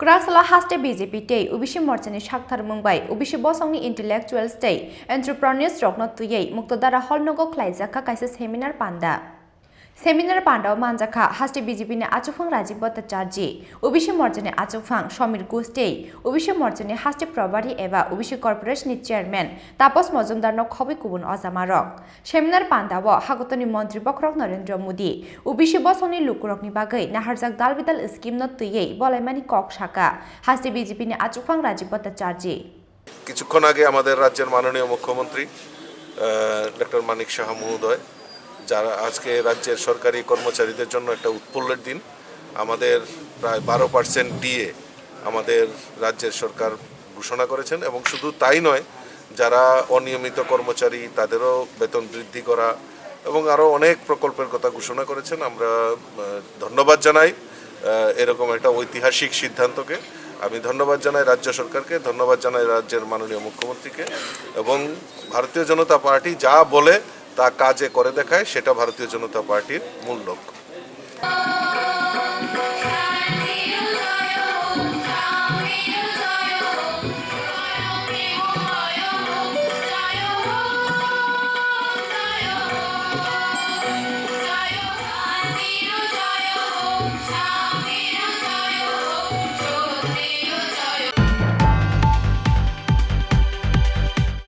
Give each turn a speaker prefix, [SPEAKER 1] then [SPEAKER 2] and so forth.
[SPEAKER 1] Kraksala haste BJP tei OBC morchani shakthar mungbai OBC Bosongni intellectuals tei entrepreneurs Rokno twiwi Muktadhara hol Nogo Khlaijakha kaisa seminar panda. Seminar panda manjakha haste BJP ni achufang Rajiv Bhattacharya OBC morchani achufang Samir Ghosh tei OBC morchani haste Prabhari eba OBC corporation ni chairman Tapos Mojumdar no khobi kubun azamarok. Seminar panda wo hagotoni mantri Bokrok Narendra Modi OBC Bosongni lukurok ni bagai naharjak dalbidal scheme no twiwi bolaimani kok shaka haste BJP ni achufang Rajiv Bhattacharya
[SPEAKER 2] কিছুক্ষণ আগে আমাদের রাজ্যের মাননীয় মুখ্যমন্ত্রী doctor Manik Saha মহোদয় যারা আজকে রাজ্যের সরকারি কর্মচারীদের জন্য একটা উৎফুল্লের দিন আমাদের প্রায় 12% ডিএ আমাদের রাজ্যের সরকার ঘোষণা করেছেন এবং শুধু তাই নয় যারা অনিয়মিত কর্মচারী তাদেরও বেতন বৃদ্ধি করা এবং আরও অনেক প্রকল্পের কথা ঘোষণা করেছেন আমরা ধন্যবাদ জানাই এরকম একটা ঐতিহাসিক সিদ্ধান্তকে আমি ধন্যবাদ জানাই রাজ্য সরকারকে ধন্যবাদ জানাই রাজ্যের মাননীয় মুখ্যমন্ত্রীকে এবং ভারতীয় জনতা পার্টি যা বলে তা কাজে করে দেখায় সেটা ভারতীয় জনতা পার্টির মূল লক্ষ্য